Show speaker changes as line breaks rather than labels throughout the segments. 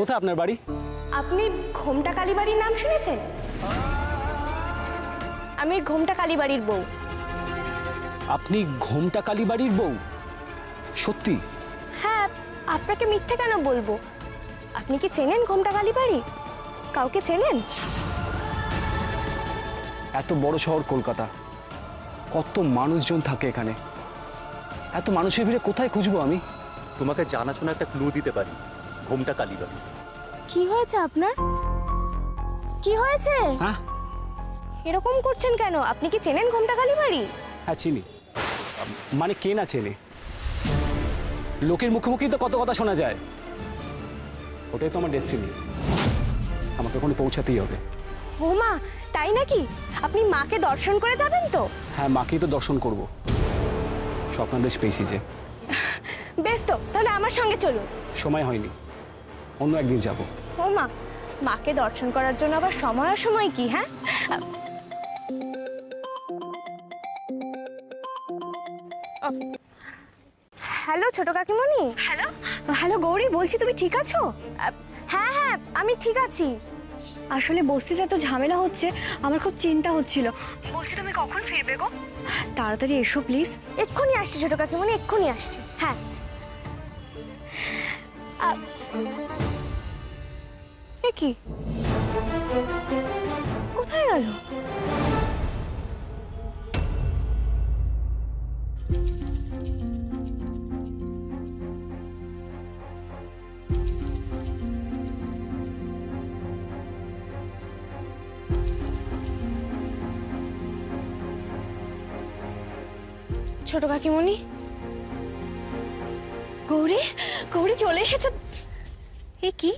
কোথায় আপনার বাড়ি?
আপনি ঘোমটা কালীবাড়ির নাম শুনেছেন? আমি ঘোমটা কালীবাড়ির বউ।
আপনি ঘোমটা কালীবাড়ির বউ? সত্যি?
হ্যাঁ, আপনাকে মিথ্যে কেন বলবো? আপনি কি চেনেন ঘোমটা কালীবাড়ি? কাউকে চেনেন?
এত বড় শহর কলকাতা, কত মানুষজন থাকে এখানে, এত মানুষের ভিড়ে কোথায় খুঁজবো আমি?
তোমাকে জানাশোনা একটা ক্লু দিতে পারি, ঘোমটা কালীবাড়ি।
কি হয়েছে আপনার? কি হয়েছে?
হ্যাঁ
এরকম করছেন কেন? আপনি কি চেনেন ঘোমটা কালীবাড়ি?
হ্যাঁ চিনি। মানে কে না চেনে? লোকের মুখে মুখেই তো কত কথা শোনা যায়। ওটাই তো আমার ডেস্টিনি, আমাকে ওখানে পৌঁছাতেই হবে।
ও মা, তাই নাকি? আপনি মাকে দর্শন করে যাবেন তো?
হ্যাঁ, মাকেই তো দর্শন করব। স্বপ্নাদেশ পেয়েছি যে।
বেশ তো, তাহলে আমার সঙ্গে চলুন।
সময় হয়নি, অন্য একদিন যাব।
ও মা, মাকে দর্শন করার জন্য আবার সময় অসময় কি? হ্যাঁ, হ্যালো ছোট কাকিমণি।
হ্যালো হ্যালো গৌরী, বলছি তুমি ঠিক আছো?
হ্যাঁ হ্যাঁ, আমি ঠিক আছি।
আসলে বস্তিতে এত ঝামেলা হচ্ছে, আমার খুব চিন্তা হচ্ছিল। বলছি তুমি কখন ফিরবে গো? তাড়াতাড়ি এসো প্লিজ।
এক্ষুনি আসছি ছোট কাকিমণি, এক্ষুনি আসছি। হ্যাঁ, এ কি, কোথায় গেল? ছোট কাকিমণি,
গৌরী, গৌরী চলে এসেছো? এ কি,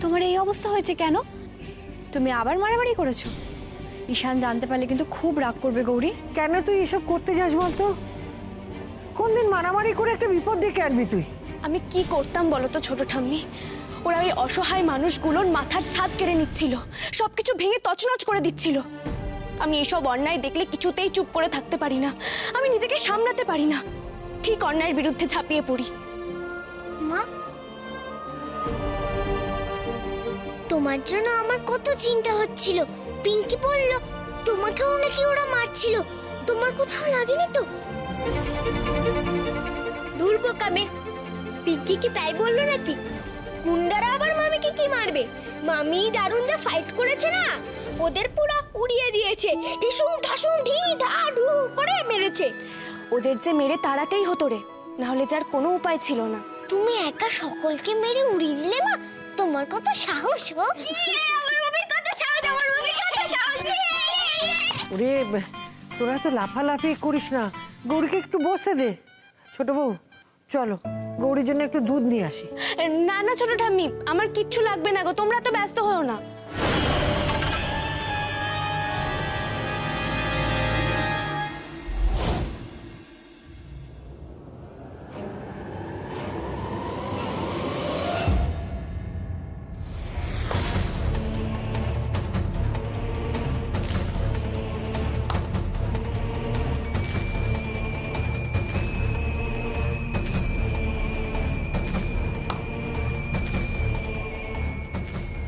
তোমার এই অবস্থা হয়েছে কেন? তুমি আবার মারামারি করেছো? ঈশান জানতে পারলে কিন্তু খুব রাগ করবে গৌরী।
কেন তুই এসব করতে যাস বলতো? কোন দিন মারামারি করে একটা বিপদ ডেকে আনবি তুই?
আমি কি করতাম বলো তো ছোট ঠাম্মি? ওরা ওই অসহায় মানুষগুলোর মাথার ছাদ কেড়ে নিচ্ছিল, সবকিছু ভেঙে তছনছ করে দিচ্ছিল। আমি এসব অন্যায় দেখলে কিছুতেই চুপ করে থাকতে পারি না, আমি নিজেকে সামলাতে পারি না, ঠিক অন্যায়ের বিরুদ্ধে ঝাঁপিয়ে পড়ি।
মা, তোমার জন্য আমার কত চিন্তা হচ্ছিল। পিঙ্কি বলল তোমাকেও নাকি ওরা মারছিল, তোমার কোথাও লাগেনি তো? দুর্বোকামে, পিঙ্কি কি তাই বললো নাকি? গুন্ডারা আবার মামিকে কি মারবে? মামি দারুণ যা ফাইট করেছে না, ওদের পুরো উড়িয়ে দিয়েছে। ঢিসুম ঢাসুম ঢি ঢা ঢু করে মেরেছে।
ওদের যে মেরে তাড়াতেই হতো রে, না হলে যার কোনো উপায় ছিল না।
তুমি একা সকলকে মেরে উড়িয়ে দিলে মা, তোমার কত সাহস গো! আমার মামির কত সাহস, আমার মামির কত সাহস!
ওরে, তোরা তো লাফালাফি করিস না, গৌরীকে একটু বসতে দে। ছোট বউ, চলো গৌরীর জন্য একটু দুধ নিয়ে আসি।
না না ছোট ঠাম্মি, আমার কিচ্ছু লাগবে না গো, তোমরা তো ব্যস্ত হও না।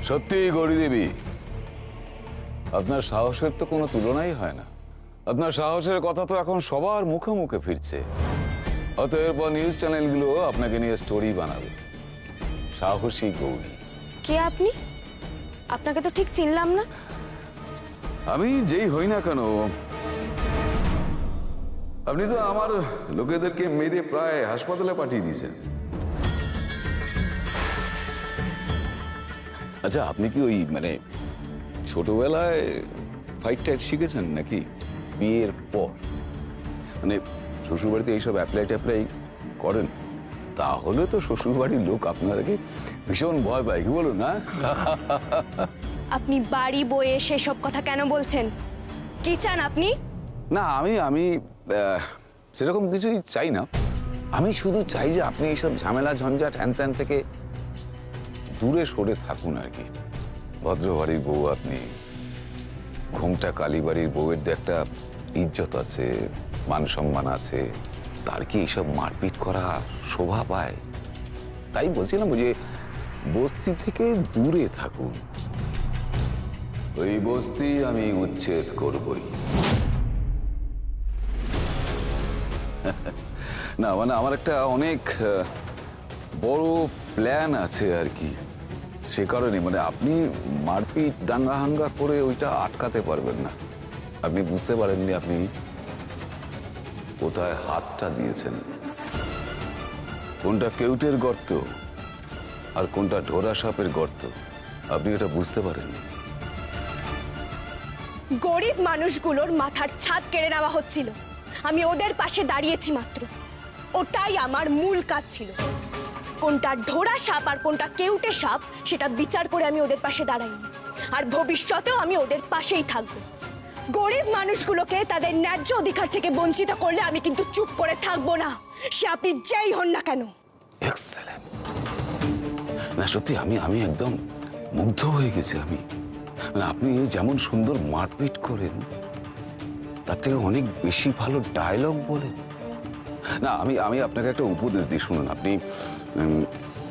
সত্যি গৌরী দেবী, আপনার সাহসের তো কোনো তুলনাই হয় না। আপনার সাহসের কথা তো এখন সবার মুখে মুখে ফিরছে। হয়তো এরপর নিউজ চ্যানেলগুলো আপনাকে নিয়ে স্টোরি বানাবে, সাহসী গৌরী।
কে আপনি? আপনাকে তো ঠিক চিনলাম না।
আমি যেই হই না কেন, আপনি তো আমার লোকেদেরকে মেরে প্রায় হাসপাতালে পাঠিয়ে দিয়েছেন। আচ্ছা, আপনি কি ওই মানে ছোটবেলায় ফাইট টাইট শিখেছেন নাকি বিয়ের পর? মানে শ্বশুরবাড়িতে এইসব অ্যাপ্লাই ট্যাপ্লাই করেন? তাহলে তো শ্বশুরবাড়ির লোক আপনাদেরকে ভীষণ ভয় পায়, কি বলুন না?
আপনি বাড়ি বয়ে সেসব কথা কেন বলছেন? কি চান আপনি?
না, আমি সেরকম কিছুই চাই না। আমি শুধু চাই যে আপনি এইসব ঝামেলা ঝঞ্ঝাট হ্যান ত্যান থেকে দূরে সরে থাকুন আর কি। ভদ্রবাড়ির বউ আপনি, ঘোমটা কালীবাড়ির বউয়ের যে একটা ইজ্জত আছে, মান সম্মান আছে, তার কি এইসব মারপিট করা শোভা পায়? তাই বলছিলাম যে বস্তি থেকে দূরে থাকুন। ওই বস্তি আমি উচ্ছেদ করবই। না মানে আমার একটা অনেক বড় প্ল্যান আছে আর কি, সে কারণে মানে আপনি মারপিট দাঙ্গা হাঙ্গা করে ওইটা আটকাতে পারবেন না। আপনি বুঝতে পারেননি আপনি কোথায় হাতটা দিয়েছেন, কোনটা কেউটের গর্ত আর কোনটা ঢোরা সাপের গর্ত, আপনি এটা বুঝতে পারেননি।
গরিব মানুষগুলোর মাথার ছাদ কেড়ে নেওয়া হচ্ছিল, আমি ওদের পাশে দাঁড়িয়েছি মাত্র। ওটাই আমার মূল কাজ ছিল। কোনটা ঢোরা সাপ আর কোনটা কেউটে সাপ সেটা বিচার করে আমি ওদের পাশে দাঁড়াইনি, আর ভবিষ্যতেও আমি ওদের পাশেই থাকবো। গরিব মানুষগুলোকে তাদের ন্যায্য অধিকার থেকে বঞ্চিত করলে আমি কিন্তু চুপ করে থাকবো না, সে আপনি যেই হন না কেন।
এক্সেলেন্ট। না সত্যি আমি আমি একদম মুগ্ধ হয়ে গেছি। আমি মানে আপনি যেমন সুন্দর মারপিট করেন তার থেকে অনেক বেশি ভালো ডায়লগ বলেন। না আমি আমি আপনাকে একটা উপদেশ দিই, শুনুন। আপনি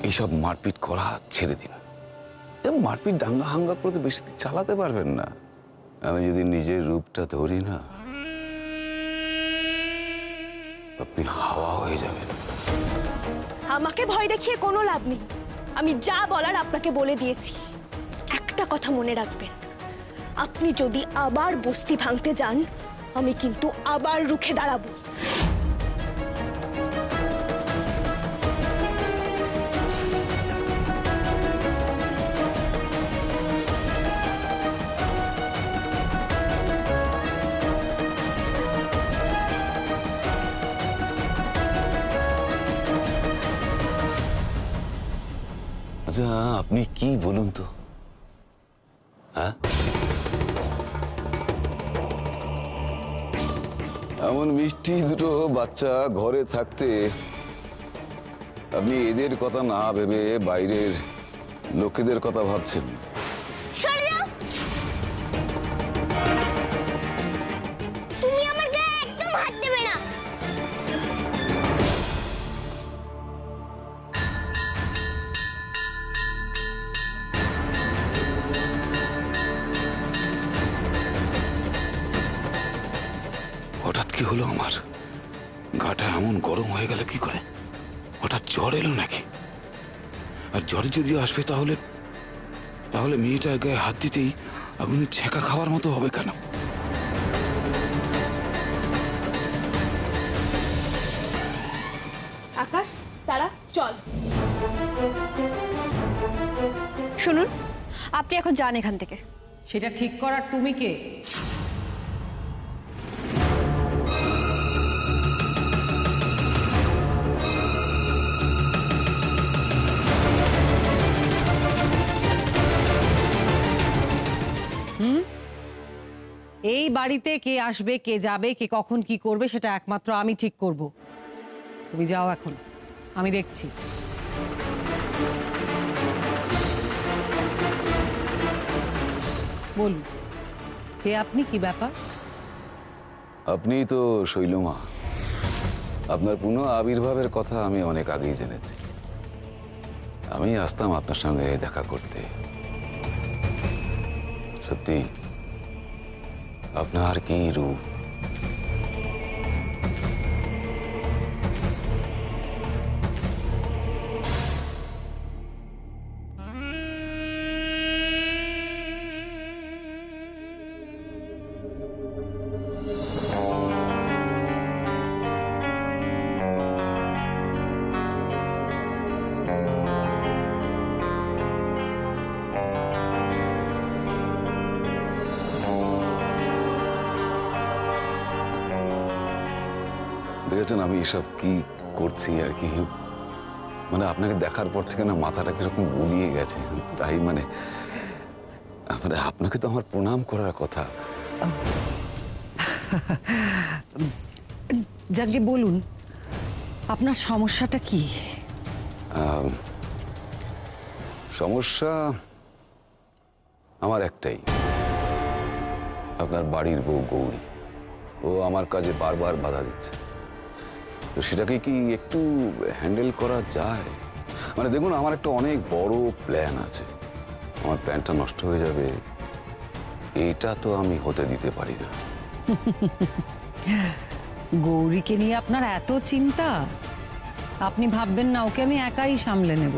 এইসব মারপিট করা ছেড়ে দিন। মারপিট দাঙ্গা হাঙ্গা করে তো বেশি দিন চালাতে পারবেন না। আমি যদি নিজের রূপটা ধরি না, আপনি হাওয়া হয়ে যাবেন।
আমাকে ভয় দেখিয়ে কোনো লাভ নেই, আমি যা বলার আপনাকে বলে দিয়েছি। একটা কথা মনে রাখবেন, আপনি যদি আবার বস্তি ভাঙতে যান আমি কিন্তু আবার রুখে দাঁড়াবো।
আচ্ছা আপনি কি বলুন তো, হ্যাঁ? এমন মিষ্টি দুটো বাচ্চা ঘরে থাকতে আপনি এদের কথা না ভেবে বাইরের লোকেদের কথা ভাবছেন।
সরে যাও। তুমি আমার গায়ে একদম হাত দেবে না।
হঠাৎ কি হলো আমার? গাটা এমন গরম হয়ে গেল কি করে? হঠাৎ জ্বর এলো নাকি? আর জ্বর যদি আসবে তাহলে তাহলে মেয়েটার গায়ে হাত দিতেই আগুনের ছ্যাঁকা খাওয়ার মতো হবে কেন?
আকাশ, তারা চল।
শুনুন, আপনি এখন যান এখান থেকে।
সেটা ঠিক করার তুমি কে? এই বাড়িতে কে আসবে, কে যাবে, কে কখন কি করবে সেটা একমাত্র আমি ঠিক করব। তুমি যাও এখন, আমি দেখছি। বলুন, কে আপনি, কি ব্যাপার?
আপনি তো শৈলমা। আপনার পুনঃ আবির্ভাবের কথা আমি অনেক আগেই জেনেছি। আমি আসতাম আপনার সঙ্গে দেখা করতে। সত্যি আপনার কি রূপ! দেখেছেন আমি এসব কি করছি আর কি, মানে আপনাকে দেখার পর থেকে না মাথাটা কিরকম গুলিয়ে গেছে। তাই মানে মানে আপনাকে তো আমার প্রণাম করার কথা।
যাকে বলুন, আপনার সমস্যাটা কি?
সমস্যা আমার একটাই, আপনার বাড়ির বউ গৌরী। ও আমার কাজে বারবার বাধা দিচ্ছে। তো সেটাকে কি একটু হ্যান্ডেল করা যায়? মানে দেখুন, আমার একটা অনেক বড় প্ল্যান আছে। আমার প্ল্যানটা নষ্ট হয়ে যাবে, এটা তো আমি হতে দিতে পারি না।
গৌরীকে নিয়ে আপনার এত চিন্তা? আপনি ভাববেন না ওকে আমি একাই সামলে নেব।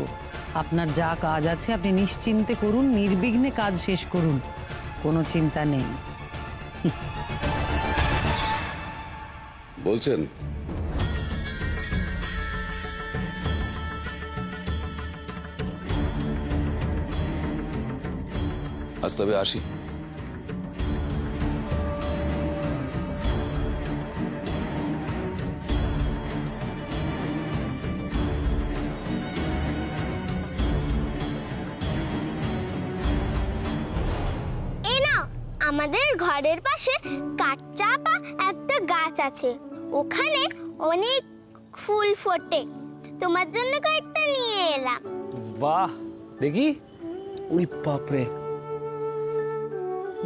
আপনার যা কাজ আছে আপনি নিশ্চিন্তে করুন, নির্বিঘ্নে কাজ শেষ করুন, কোনো চিন্তা নেই।
বলছেন? আজ তবে আসি।
এই নাও, আমাদের ঘরের পাশে কাঠচাপা একটা গাছ আছে, ওখানে অনেক ফুল ফোটে। তোমার জন্য কয়েকটা নিয়ে এলাম।
বাহ, দেখি। উরি বাপরে,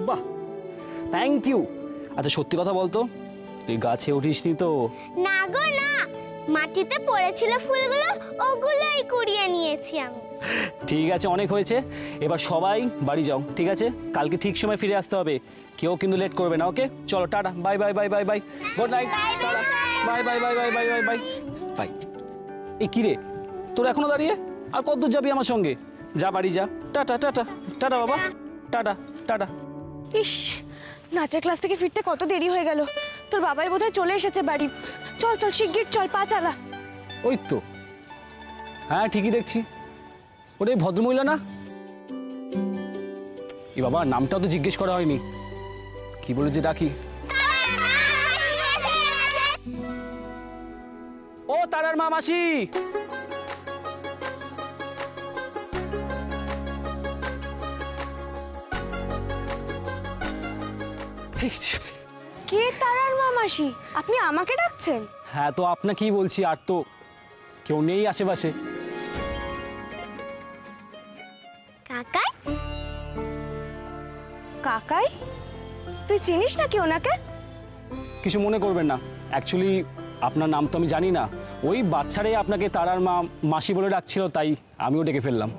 বাহ, থ্যাংক ইউ। আচ্ছা সত্যি কথা বলতো, তুই গাছে উঠিসনি তো?
না গো না, মাটিতে পড়েছিল ফুলগুলো, ওগুলোই কুড়িয়ে নিয়েছি আমি।
ঠিক আছে, অনেক হয়েছে, এবার সবাই বাড়ি যাও, ঠিক আছে? কালকে ঠিক সময় ফিরে আসতে হবে, কেউ কিন্তু লেট করবে না। ওকে, চলো, tata, bye bye bye bye bye, good night, tata, bye bye bye bye bye bye bye bye. এই কিরে, তোর এখনো দাঁড়িয়ে? আর কত দূর যাবি আমার সঙ্গে? যা, বাড়ি যা, টাটা টাটা টাটা বাবা, টাটা টাটা।
ইস, নাচের ক্লাস থেকে ফিরতে কত দেরি হয়ে গেল। তোর বাবাই বোধহয় চলে এসেছে বাড়ি। চল চল, শিগগির চল, পা চালা।
ওই তো, হ্যাঁ ঠিকই দেখছি, ওটাই ভদ্রমহিলা না? এ বাবা, নামটাও তো জিজ্ঞেস করা হয়নি, কি বলে যে ডাকি? ও তারার মা, মাসি।
কে তারার মা মাসি? আপনি আমাকে ডাকছেন?
হ্যাঁ তো আপনাকেই বলছি, আর তো কেউ নেই আশেপাশে।
কাকাই?
কাকাই? তুই চিনিস নাকি ওনাকে?
কিছু মনে করবেন না, অ্যাকচুয়ালি আপনার নাম তো আমি জানি না, ওই বাচ্চারাই আপনাকে তারার মা মাসি বলে ডাকছিল, তাই আমিও ডেকে ফেললাম।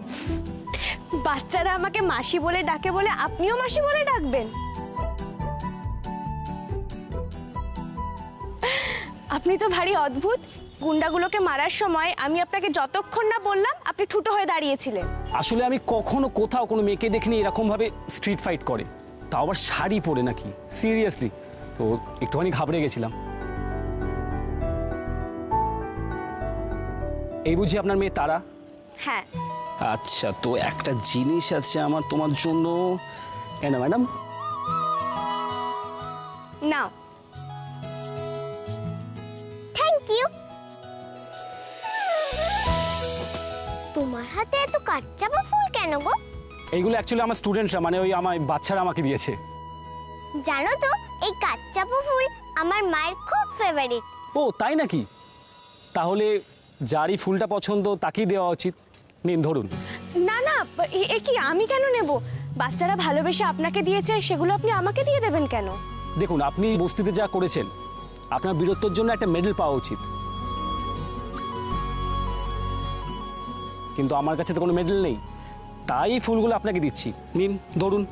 বাচ্চারা আমাকে মাসি বলে ডাকে বলে আপনিও মাসি বলে ডাকবেন? আপনি তো ভারী অদ্ভুত। গুন্ডাগুলোকে মারার সময় আমি আপনাকে যতক্ষণ না বললাম, আপনি ঠুটো হয়ে দাঁড়িয়েছিলেন।
আসলে আমি কখনো কোথাও কোনো মেয়েকে দেখিনি এরকম ভাবে স্ট্রিট ফাইট করে, তাও আবার শাড়ি পরে নাকি, সিরিয়াসলি। তো একটুখানি ঘাবড়ে গেছিলাম। এই বুঝি আপনার মেয়ে তারা?
হ্যাঁ।
আচ্ছা, তো একটা জিনিস আছে আমার তোমার জন্য, না ম্যাডাম?
নাও।
Thank you. তোমার হাতে এত কাঠচাপা ফুল কেন গো?
এইগুলো অ্যাকচুয়ালি আমার স্টুডেন্টরা, মানে ওই আমার বাচ্চারা আমাকে দিয়েছে।
জানো তো, এই কাঠচাপা ফুল আমার মায়ের খুব ফেভারিট।
ও তাই নাকি? তাহলে যারই ফুলটা পছন্দ তাকেই দেওয়া উচিত। নিন, ধরুন।
না না, এ কি, আমি কেন নেব? বাচ্চারা ভালোবেসে আপনাকে দিয়েছে, সেগুলো আপনি আমাকে দিয়ে দেবেন কেন?
দেখুন, আপনি বস্তিতে যা করেছেন, আপনার বীরত্বের জন্য একটা মেডেল পাওয়া উচিত, কিন্তু আমার কাছে তো কোনো মেডেল নেই, তাই ফুলগুলো আপনাকে দিচ্ছি। নিন, ধরুন,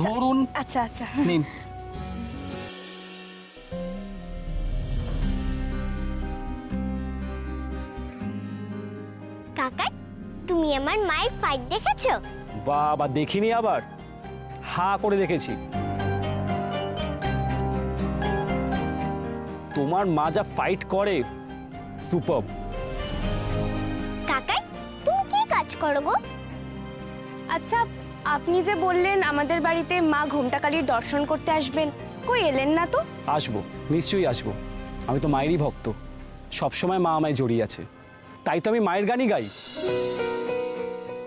ধরুন।
আচ্ছা আচ্ছা,
নিন।
কাকাই, তুমি আমার মায়ের ফাইট দেখেছো?
বাবা, দেখিনি, আবার হা করে দেখেছি। তোমার মা যা ফাইট করে, সুপারব।
কাকাই, তুমি কি কাজ করো গো?
আচ্ছা, আপনি যে বললেন আমাদের বাড়িতে মা ঘোমটাকালীর দর্শন করতে আসবেন, কই এলেন না তো?
আসবো, নিশ্চয়ই আসবো। আমি তো মায়েরই ভক্ত, সবসময় মা আমায় জড়িয়ে আছে, তাই তো আমি মায়ের গানই গাই।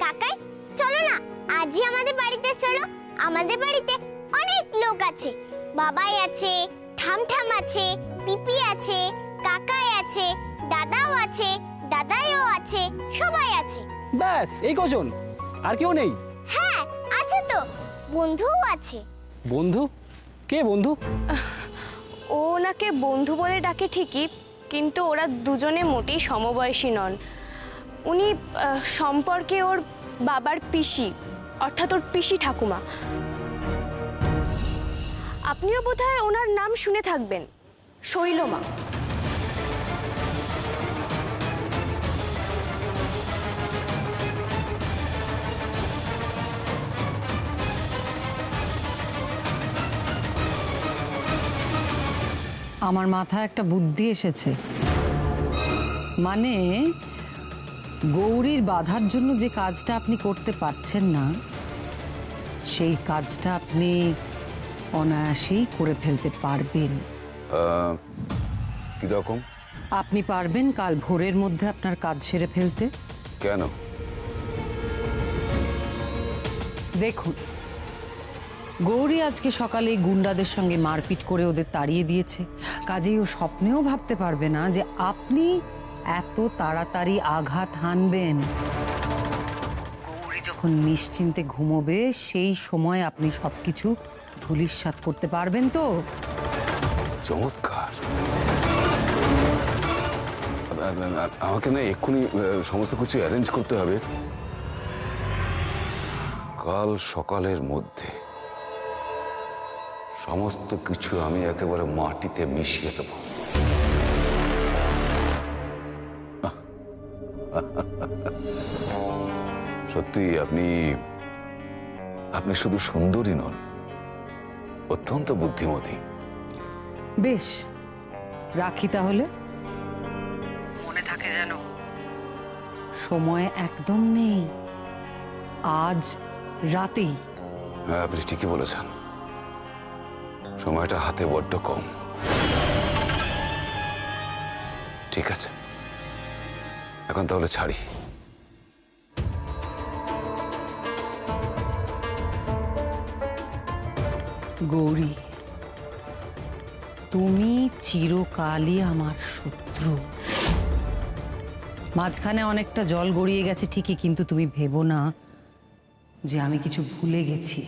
কাকাই, চলো না, আজই আমাদের বাড়িতে চলো। আমাদের বাড়িতে অনেক লোক আছে। বাবাই আছে, ঠামঠাম আছে, পিপি আছে, কাকাই আছে, দাদাও আছে, দাদাইও আছে, সবাই আছে।
ব্যাস, এই কজন? আর কেউ নেই?
হ্যাঁ আছে তো, বন্ধুও আছে।
বন্ধু? কে বন্ধু?
ও ওনাকে বন্ধু বলে ডাকে ঠিকই, কিন্তু ওরা দুজনে মোটেই সমবয়সী নন। উনি সম্পর্কে ওর বাবার পিসি, অর্থাৎ ওর পিসি ঠাকুমা। আপনিও বোধহয় ওনার নাম শুনে থাকবেন, শৈলমা।
আমার মাথায় একটা বুদ্ধি এসেছে। মানে গৌরীর বাধার জন্য যে কাজটা আপনি করতে পারছেন না, সেই কাজটা আপনি অনায়াসেই করে ফেলতে পারবেন।
কিরকম?
আপনি পারবেন কাল ভোরের মধ্যে আপনার কাজ সেরে ফেলতে?
কেন?
দেখুন, গৌরী আজকে সকালে গুন্ডাদের সঙ্গে মারপিট করে ওদের তাড়িয়ে দিয়েছে। কাজেই ও স্বপ্নেও ভাবতে পারবে না যে আপনি এত তাড়াতাড়ি আঘাত হানবেন। গৌরী যখন নিশ্চিন্তে ঘুমোবে, সেই সময় আপনি সবকিছু ধূলিসাৎ করতে পারবেন তো?
চমৎকার। আমাকে না এক্ষুনি সমস্ত কিছু অ্যারেঞ্জ করতে হবে। কাল সকালের মধ্যে সমস্ত কিছু আমি একেবারে মাটিতে মিশিয়ে দেব। সত্যি আপনি শুধু সুন্দরী নন, অত্যন্ত বুদ্ধিমতী।
বেশ, রাখি তাহলে। মনে থাকে যেন, সময় একদম নেই, আজ রাতেই।
হ্যাঁ, আপনি ঠিকই বলেছেন, সময়টা হাতে বড্ড কম। ঠিক আছে, এখন তাহলে ছাড়ি।
গৌরী, তুমি চিরকালই আমার শত্রু। মাঝখানে অনেকটা জল গড়িয়ে গেছে ঠিকই, কিন্তু তুমি ভেবো না যে আমি কিছু ভুলে গেছি।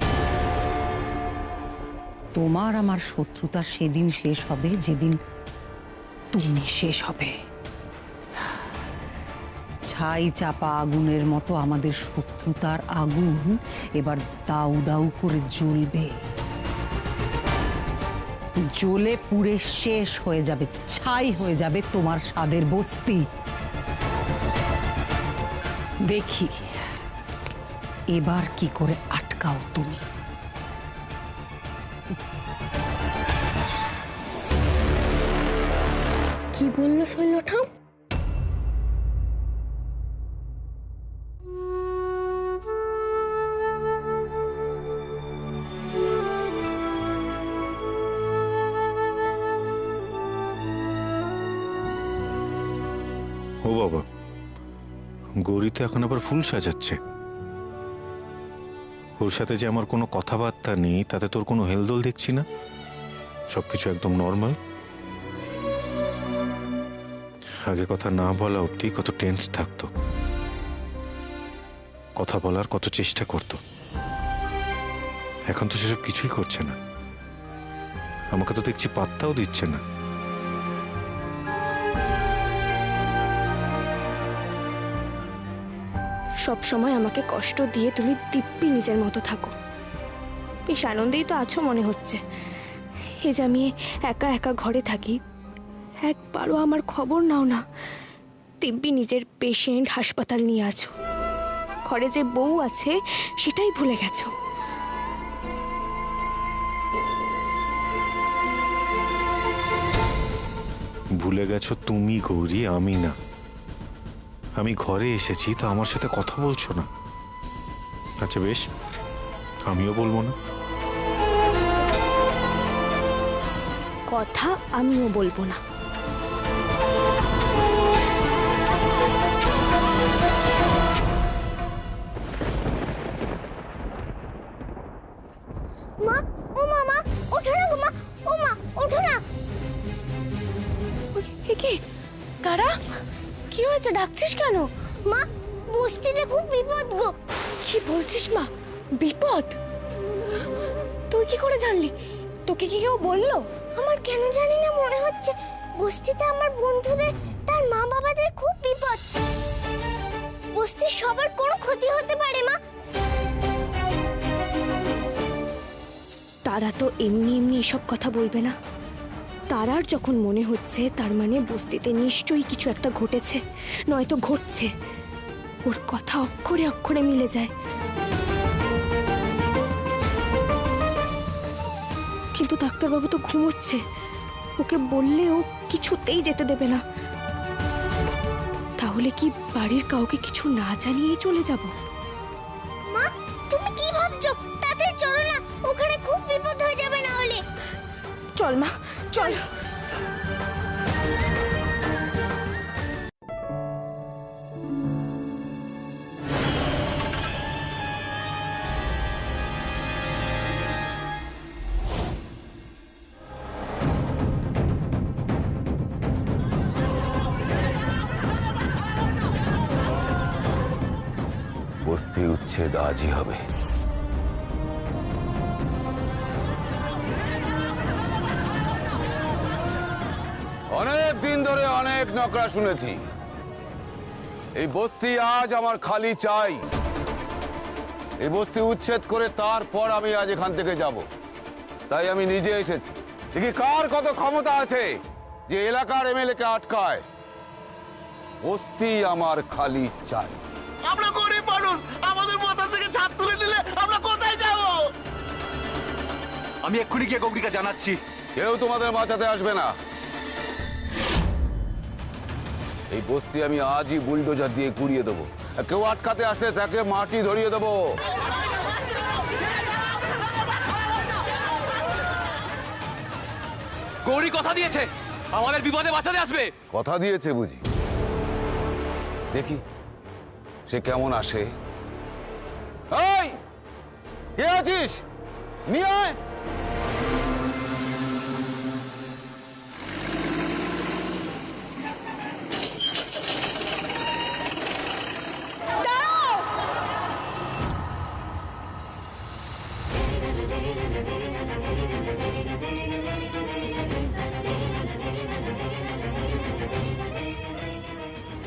তোমার আমার শত্রুতা সেদিন শেষ হবে যেদিন তুমি শেষ হবে। ছাই চাপা আগুনের মতো আমাদের শত্রুতার আগুন এবার দাউ দাউ করে জ্বলবে, জ্বলে পুড়ে শেষ হয়ে যাবে, ছাই হয়ে যাবে তোমার স্বাদের বস্তি। দেখি এবার কি করে আটকাও তুমি।
কি বললো শৈলঠাম?
ও বাবা, গৌরী তো এখন আবার ফুল সাজাচ্ছে। ওর সাথে যে আমার কোনো কথাবার্তা নেই, তাতে তোর কোনো হেলদোল দেখছি না, সবকিছু একদম নর্মাল। আগে কথা না বলা অবধি কত টেন্স থাকতো, কথা বলার কত চেষ্টা করতো। এখন তো সেসব কিছুই করছে না, আমাকে তো দেখছি পাত্তাও দিচ্ছে না।
সব সময় আমাকে কষ্ট দিয়ে তুমি দিব্যি নিজের মতো থাকো, বেশ আনন্দেই তো আছো মনে হচ্ছে। এ যে আমি একা একা ঘরে থাকি, একবারও আমার খবর নাও না। দিব্যি নিজের পেশেন্ট হাসপাতাল নিয়ে আছো, ঘরে যে বউ আছে সেটাই ভুলে গেছো।
ভুলে গেছো তুমি গৌরী, আমি না। আমি ঘরে এসেছি তো আমার সাথে কথা বলছো না? আচ্ছা বেশ, আমিও বলবো না।
কথা আমিও বলবো না।
মা, ও মামা, ওঠো না গো মা, ও মা, ওঠো না।
কি কারা? কি হয়েছে, ডাকছিস কেন?
মা, বস্তিতে খুব বিপদ গো।
কি বলছিস মা, বিপদ? তুই কি করে জানলি? তোকে কি কেউ বললো?
আমার কেন জানি না মনে হচ্ছে বস্তিতে আমার বন্ধুদের, তার মা বাবাদের খুব বিপদ। বস্তির সবার কোনো ক্ষতি হতে পারে মা।
তারা তো এমনি এমনি এসব কথা বলবে না। তারার যখন মনে হচ্ছে তার মানে বস্তিতে নিশ্চয়ই কিছু একটা ঘটেছে, নয়তো ঘটছে। ওর কথা অক্ষরে অক্ষরে মিলে যায়। কিন্তু ডাক্তারবাবু তো ঘুমোচ্ছে, ওকে বললে ও কিছুতেই যেতে দেবে না। তাহলে কি বাড়ির কাউকে কিছু না জানিয়েই চলে যাব?
মা তুমি কি ভাবছো? তাদের চলো না, ওখানে খুব বিপদ হয়ে যাবে না হলে।
চল মা, চল।
বস্তি উচ্ছেদ আজই হবে। অনেক দিন ধরে অনেক নকরা শুনেছি, এই বস্তি আজ আমার খালি চাই। এই বস্তি উচ্ছেদ করে তারপর আমি আজ এখান থেকে যাব। তাই আমি নিজে এসেছি। দেখি কার কত ক্ষমতা আছে যে এলাকার এমএলএ কে আটকায়। বস্তি আমার খালি চাই।
আমরা গরিব মানুষ, আমাদের মাথা থেকে ছাদ তুলে নিলে আমরা কোথায় যাব? আমি এক্ষুনি গিয়ে গৌরীকে জানাচ্ছি।
কেউ তোমাদের বাঁচাতে আসবে না। এই বস্তি আমি আজই বুলডোজার দিয়ে গুড়িয়ে দেবো। আর কেউ আটকাতে আসলে তাকে মাটি ধরিয়ে দেবো।
গৌরী কথা দিয়েছে আমাদের বিপদে বাঁচাতে আসবে।
কথা দিয়েছে বুঝি? দেখি সে কেমন আসে। এই কে আছিস? নিয়ে আয়।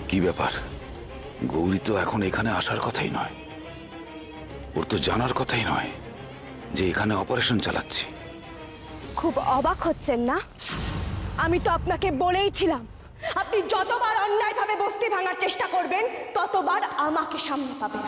কি ব্যাপার? গৌরী তো এখন এখানে আসার কথাই নয়। ওর তো জানার কথাই নয় যে এখানে অপারেশন চালাচ্ছি।
খুব অবাক হচ্ছেন না? আমি তো আপনাকে বলেইছিলাম, আপনি যতবার অন্যায়ভাবে বস্তি ভাঙার চেষ্টা করবেন ততবার আমাকে সামনে পাবেন।